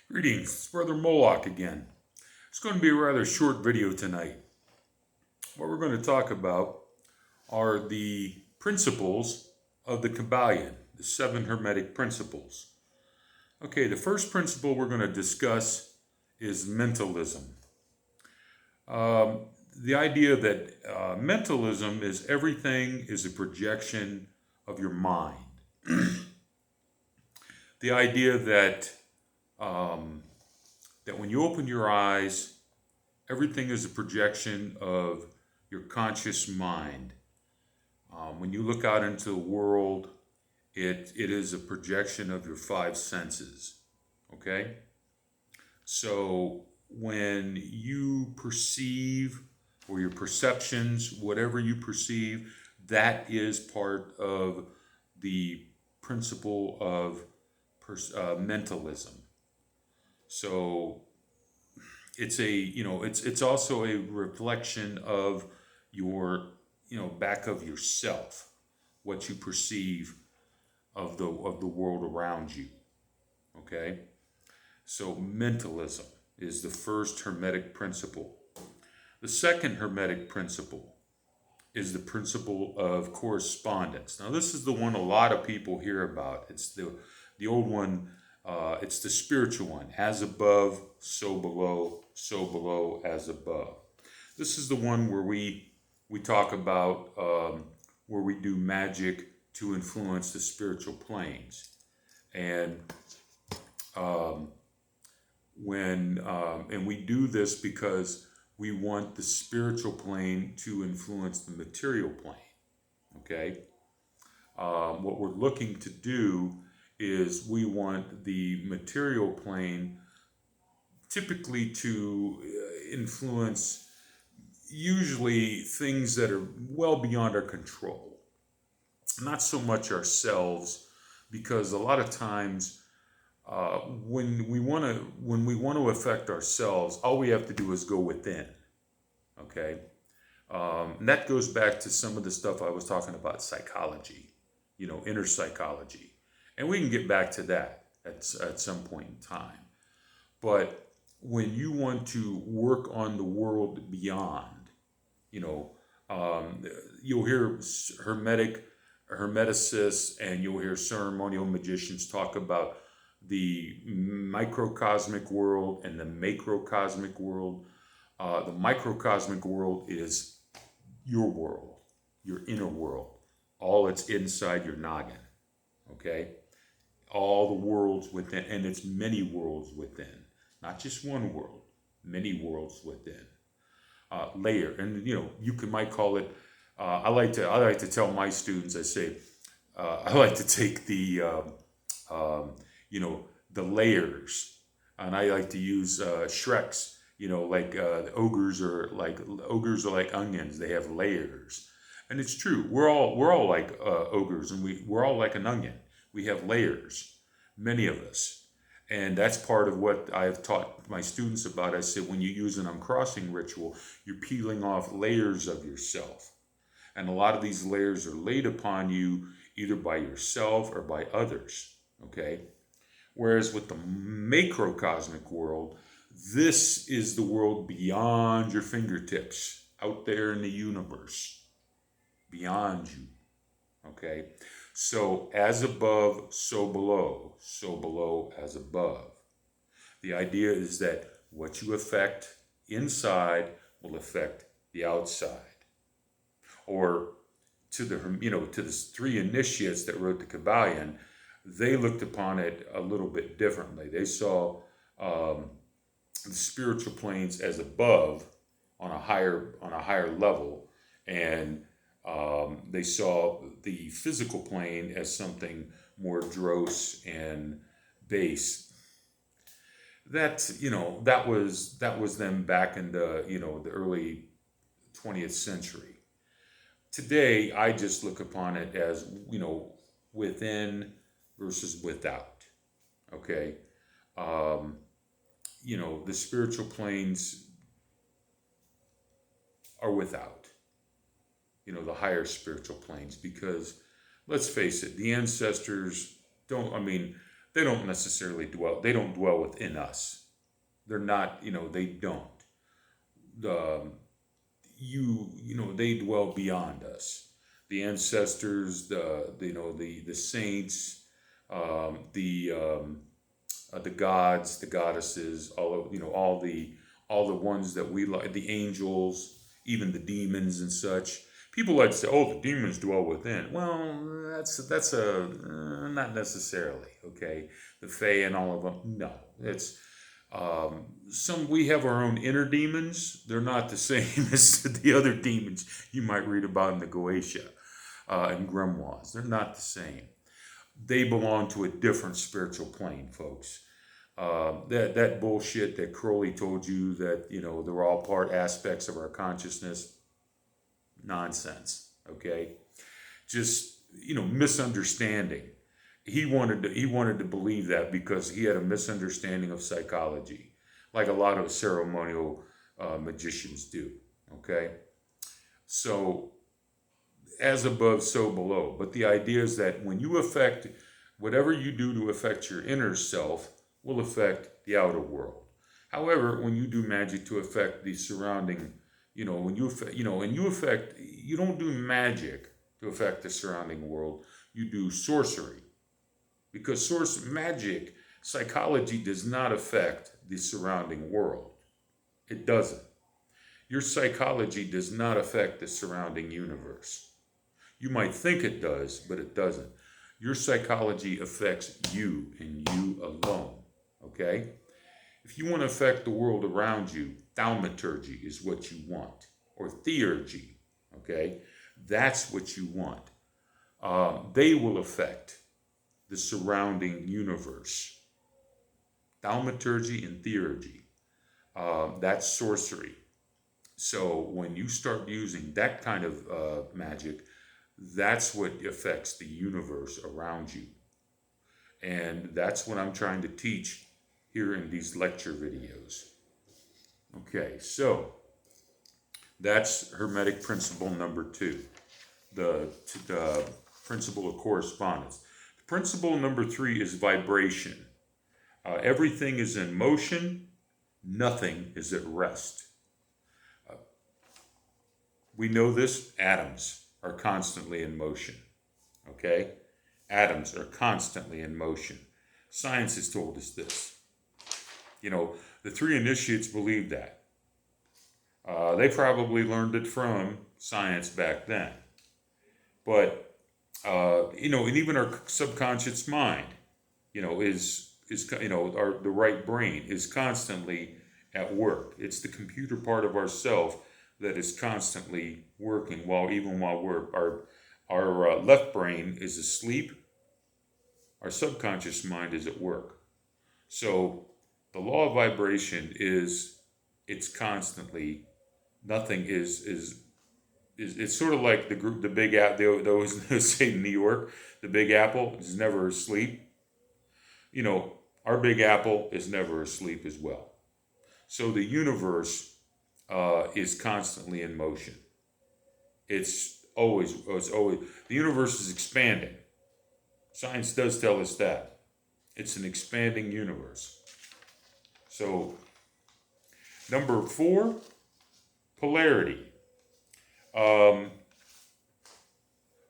Greetings, it's Brother Moloch again. It's going to be a rather short video tonight. What we're going to talk about are the principles of the Kabbalion, the 7 Hermetic Principles. Okay, the first principle we're going to discuss is mentalism. The idea that mentalism is everything is a projection of your mind. The idea um, that when you open your eyes, everything is a projection of your conscious mind. When you look out into the world, it is a projection of your 5 senses. Okay? So when you perceive, or your perceptions, whatever you perceive, that is part of the principle of mentalism. So it's also a reflection of your back of yourself, what you perceive of the world around you. Okay, so mentalism is the first Hermetic principle. The second Hermetic principle is the principle of correspondence. Now, this is the one a lot of people hear about. It's the old one. It's the spiritual one: as above, so below, as above. This is the one where we talk about where we do magic to influence the spiritual planes, and um, and we do this because we want the spiritual plane to influence the material plane. Okay, what we're looking to do is we want the material plane typically to influence usually things that are well beyond our control, not so much ourselves, because a lot of times when we want to affect ourselves, all we have to do is go within. Okay, and that goes back to some of the stuff I was talking about, psychology, inner psychology, and we can get back to that at some point in time. But when you want to work on the world beyond, you know, you'll hear hermeticists, and you'll hear ceremonial magicians talk about the microcosmic world and the macrocosmic world. The microcosmic world is your world, your inner world, all that's inside your noggin. Okay, all the worlds within, and it's many worlds within, not just one world, many worlds within. Layer, and might call it. I like to tell my students. I say I like to take um, the layers, and I like to use Shrek's. Like the ogres are like onions. They have layers, and it's true. We're all like ogres, and we're all like an onion. We have layers, many of us, and that's part of what I've taught my students about. I said when you use an uncrossing ritual, you're peeling off layers of yourself, and a lot of these layers are laid upon you either by yourself or by others. Okay. Whereas with the macrocosmic world, this is the world beyond your fingertips, out there in the universe, beyond you. Okay? So, as above, so below as above. The idea is that what you affect inside will affect the outside. Or to the 3 initiates that wrote the Kabbalion, they looked upon it a little bit differently. They saw the spiritual planes as above, on a higher level, and they saw the physical plane as something more gross and base. That was them back in the early 20th century. Today, I just look upon it as within versus without. Okay, the spiritual planes are without. The higher spiritual planes, because let's face it, the ancestors don't. I mean, they don't necessarily dwell. They don't dwell within us. They're not. They don't. Um, they dwell beyond us. The ancestors, the saints, the gods, the goddesses, all the ones that we like, the angels, even the demons and such. People like to say, "Oh, the demons dwell within." Well, not necessarily. Okay, the Fae and all of them. No, it's we have our own inner demons. They're not the same as the other demons you might read about in the Goetia and grimoires. They're not the same. They belong to a different spiritual plane, folks. That bullshit that Crowley told you that they're all part aspects of our consciousness. Nonsense. Okay, just misunderstanding. He wanted to believe that because he had a misunderstanding of psychology, like a lot of ceremonial magicians do. Okay, so as above, so below. But the idea is that when you affect whatever you do to affect your inner self will affect the outer world. However, when you do magic to affect the surrounding, when you affect, you don't do magic to affect the surrounding world. You do sorcery, because magic, psychology does not affect the surrounding world. It doesn't. Your psychology does not affect the surrounding universe. You might think it does, but it doesn't. Your psychology affects you and you alone. Okay? If you want to affect the world around you, thaumaturgy is what you want, or theurgy. Okay? That's what you want. They will affect the surrounding universe. Thaumaturgy and theurgy. That's sorcery. So when you start using that kind of magic, that's what affects the universe around you. And that's what I'm trying to teach here in these lecture videos. Okay, so that's Hermetic Principle number 2, the principle of correspondence. Principle number 3 is vibration. Everything is in motion, nothing is at rest. We know this, atoms are constantly in motion. Okay? Atoms are constantly in motion. Science has told us this. The 3 initiates believed that. They probably learned it from science back then. But, and even our subconscious mind, the right brain is constantly at work. It's the computer part of ourself that is constantly working while our left brain is asleep, our subconscious mind is at work. So the law of vibration is it's constantly, nothing is it's sort of like the Big Apple. They always say in New York, the Big Apple is never asleep. Our Big Apple is never asleep as well. So the universe is constantly in motion. It's always, the universe is expanding. Science does tell us that. It's an expanding universe. So, number 4, polarity.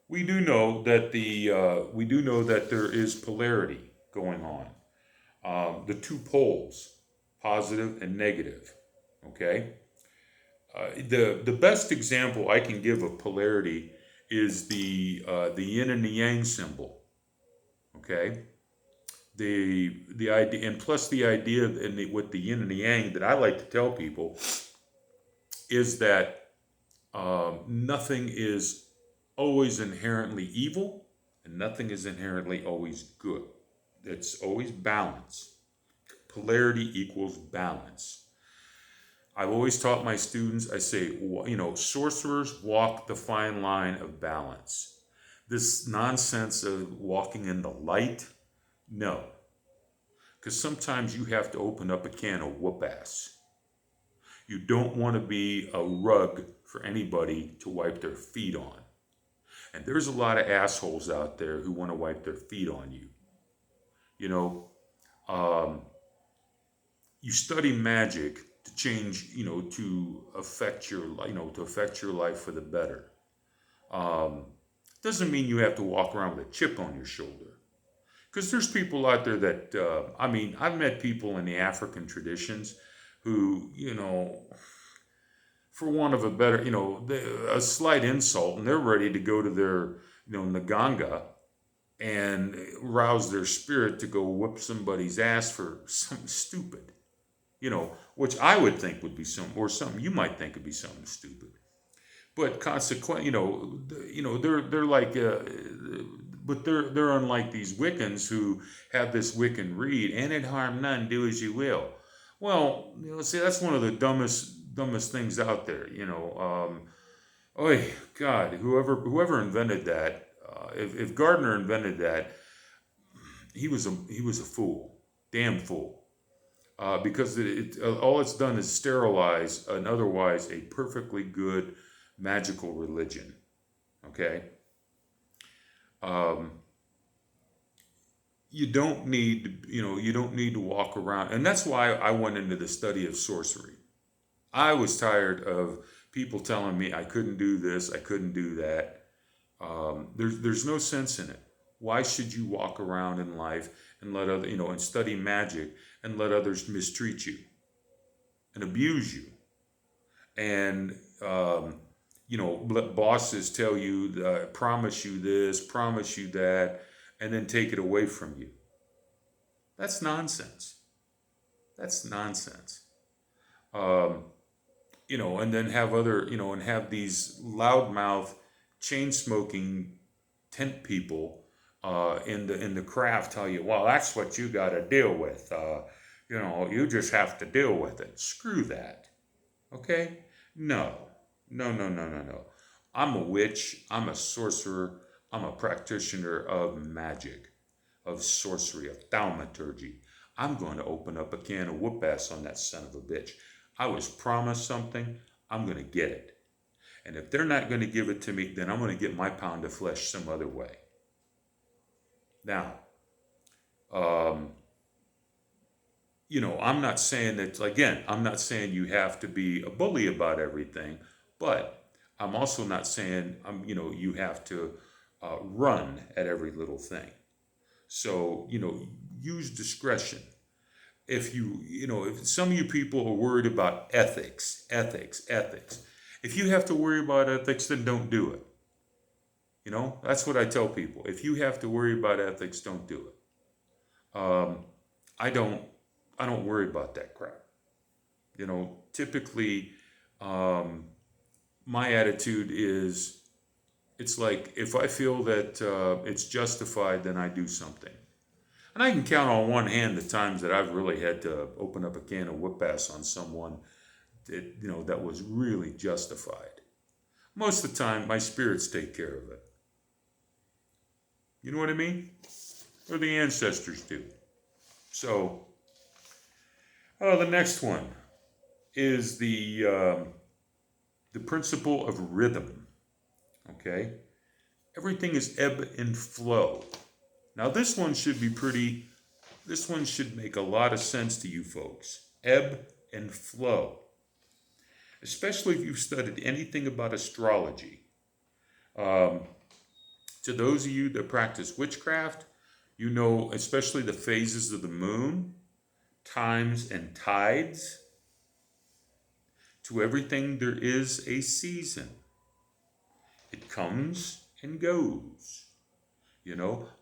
We do know that there is polarity going on. The 2 poles, positive and negative. Okay. The best example I can give of polarity is the yin and the yang symbol. Okay. The idea, and plus the idea with the yin and the yang that I like to tell people is that nothing is always inherently evil and nothing is inherently always good. It's always balance. Polarity equals balance. I've always taught my students, I say, sorcerers walk the fine line of balance. This nonsense of walking in the light, no. Because sometimes you have to open up a can of whoop ass. You don't want to be a rug for anybody to wipe their feet on. And there's a lot of assholes out there who want to wipe their feet on you. You know, um, you study magic to change, to affect your, to affect your life for the better. Um, doesn't mean you have to walk around with a chip on your shoulder. Because there's people out there that, I've met people in the African traditions who, for want of a better, a slight insult, and they're ready to go to their, Nganga and rouse their spirit to go whip somebody's ass for something stupid, which I would think would be something you might think would be something stupid. But consequent, they're like, but they're unlike these Wiccans who have this Wiccan read, and it harm none, do as you will. Well, see, that's one of the dumbest things out there. Oh God, whoever invented that, if Gardner invented that, he was a fool, damn fool, because all it's done is sterilize an otherwise a perfectly good magical religion. Okay. Um, you don't need to walk around, and that's why I went into the study of sorcery. I was tired of people telling me I couldn't do this, I couldn't do that. There's no sense in it. Why should you walk around in life and let other, and study magic and let others mistreat you and abuse you, and let bosses tell you, promise you this, promise you that, and then take it away from you? That's nonsense. That's nonsense. Um, and then have and have these loudmouth, chain smoking tent people in the craft tell you, well, that's what you got to deal with. You just have to deal with it. Screw that. Okay? No, no, no, no, no, no. I'm a witch. I'm a sorcerer. I'm a practitioner of magic, of sorcery, of thaumaturgy. I'm going to open up a can of whoop ass on that son of a bitch. I was promised something. I'm going to get it. And if they're not going to give it to me, then I'm going to get my pound of flesh some other way. Now, um, I'm not saying that, again, I'm not saying you have to be a bully about everything, but I'm also not saying, you have to run at every little thing. So, use discretion. If some of you people are worried about ethics, if you have to worry about ethics, then don't do it. That's what I tell people. If you have to worry about ethics, don't do it. I don't, I don't worry about that crap. Typically, um, my attitude is, it's like if I feel that it's justified, then I do something. And I can count on one hand the times that I've really had to open up a can of whoop ass on someone that was really justified. Most of the time, my spirits take care of it. You know what I mean? Or the ancestors do. So, the next one is the principle of rhythm. Okay, everything is ebb and flow. Now, this one should be pretty. This one should make a lot of sense to you folks. Ebb and flow, especially if you've studied anything about astrology. Um, to those of you that practice witchcraft, especially the phases of the moon, times and tides. To everything there is a season. It comes and goes.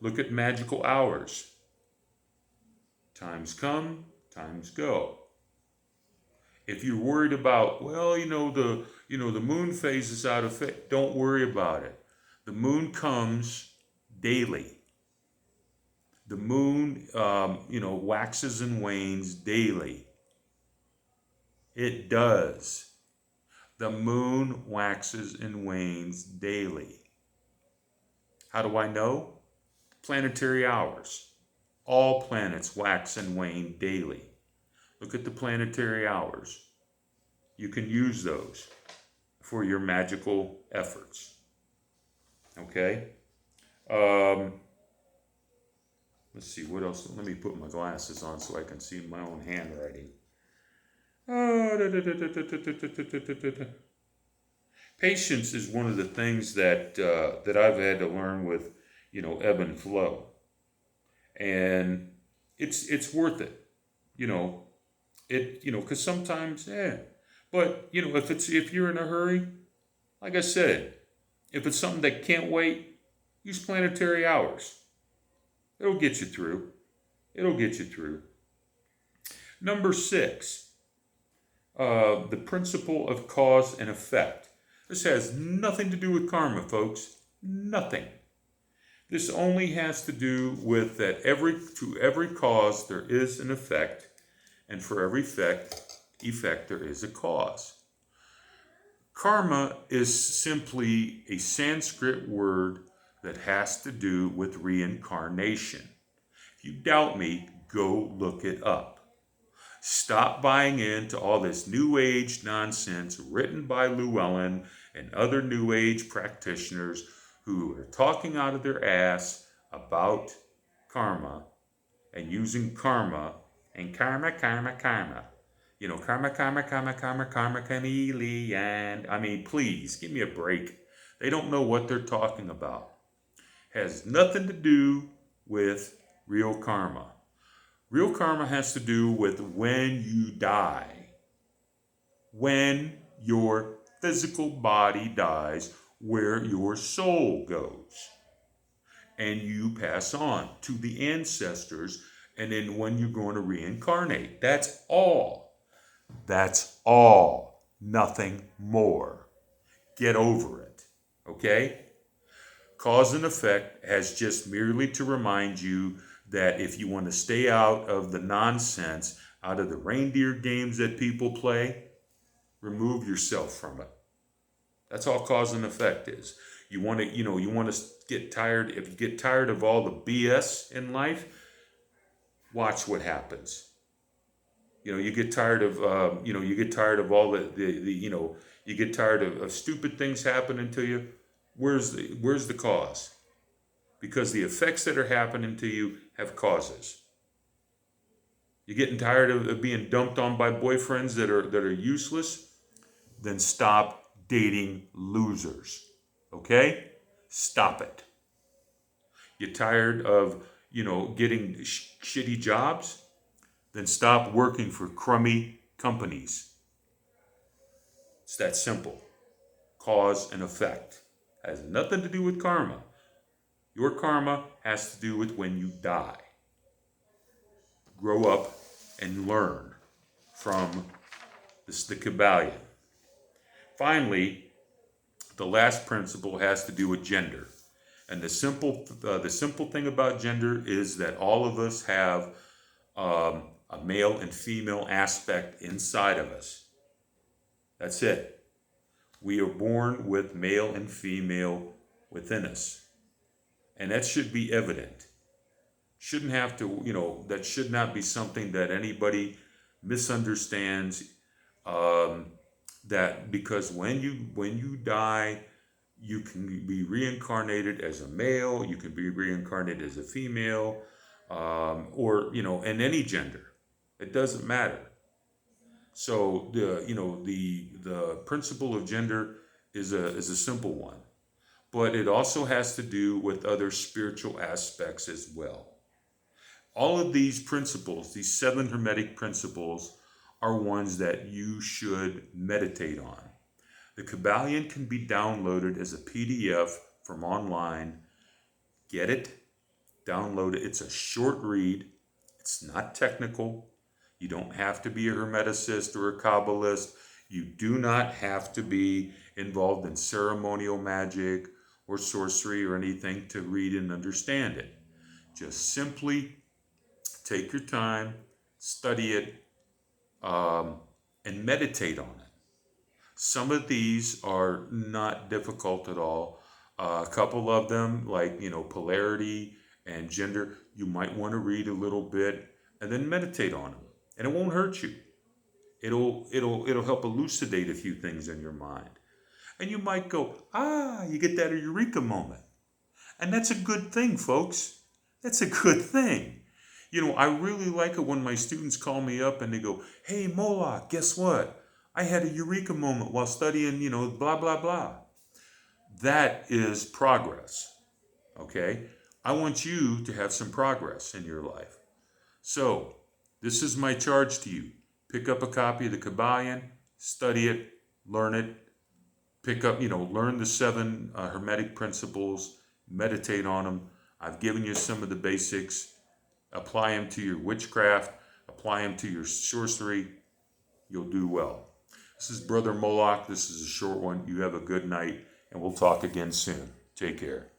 Look at magical hours. Times come, times go. If you're worried about, well, the moon phase is out of phase, don't worry about it. The moon comes daily. The moon, waxes and wanes daily. It does. The moon waxes and wanes daily. How do I know? Planetary hours. All planets wax and wane daily. Look at the planetary hours. You can use those for your magical efforts. Okay? Let's see, what else? Let me put my glasses on so I can see my own handwriting. Oh, patience is one of the things that I've had to learn with, ebb and flow, and it's worth it. You know, because sometimes, but if you're in a hurry, like I said, if it's something that can't wait, use planetary hours. It'll get you through. It'll get you through. Number 6, the principle of cause and effect. This has nothing to do with karma, folks. Nothing. This only has to do with that to every cause there is an effect, and for every effect there is a cause. Karma is simply a Sanskrit word that has to do with reincarnation. If you doubt me, go look it up. Stop buying into all this New Age nonsense written by Llewellyn and other New Age practitioners who are talking out of their ass about karma and using karma and karma. Karma, chameleon. I mean, please, give me a break. They don't know what they're talking about. Has nothing to do with real karma. Real karma has to do with when you die. When your physical body dies, where your soul goes. And you pass on to the ancestors, and then when you're going to reincarnate. That's all. That's all. Nothing more. Get over it. Okay? Cause and effect has just merely to remind you that if you want to stay out of the nonsense, out of the reindeer games that people play, remove yourself from it. That's all cause and effect is. You want to get tired. If you get tired of all the BS in life, watch what happens. You get tired of you get tired of all you get tired of stupid things happening to you. Where's the cause? Because the effects that are happening to you have causes. You're getting tired of being dumped on by boyfriends that are useless? Then stop dating losers. Okay? Stop it. You're tired of, getting shitty jobs? Then stop working for crummy companies. It's that simple. Cause and effect. Has nothing to do with karma. Your karma has to do with when you die. Grow up and learn from the Kabbalion. Finally, the last principle has to do with gender. And the simple thing about gender is that all of us have a male and female aspect inside of us. That's it. We are born with male and female within us. And that should be evident. Shouldn't have to, that should not be something that anybody misunderstands. That because when you die, you can be reincarnated as a male, you can be reincarnated as a female, or in any gender. It doesn't matter. So the principle of gender is a simple one, but it also has to do with other spiritual aspects as well. All of these principles, these 7 Hermetic principles, are ones that you should meditate on. The Kabbalion can be downloaded as a PDF from online. Get it, download it. It's a short read. It's not technical. You don't have to be a Hermeticist or a Kabbalist. You do not have to be involved in ceremonial magic or sorcery or anything to read and understand it. Just simply take your time, study it, and meditate on it. Some of these are not difficult at all. A couple of them, like polarity and gender, you might want to read a little bit and then meditate on them, and it won't hurt you. It'll help elucidate a few things in your mind, and you might go, you get that eureka moment, and that's a good thing, folks. That's a good thing. I really like it when my students call me up and they go, "Hey, Moloch, guess what? I had a eureka moment while studying, blah, blah, blah." That is progress, okay? I want you to have some progress in your life. So, this is my charge to you. Pick up a copy of the Kabbalion, study it, learn it, learn the 7 Hermetic Principles, meditate on them. I've given you some of the basics. Apply them to your witchcraft, apply them to your sorcery. You'll do well. This is Brother Moloch. This is a short one. You have a good night, and we'll talk again soon. Take care.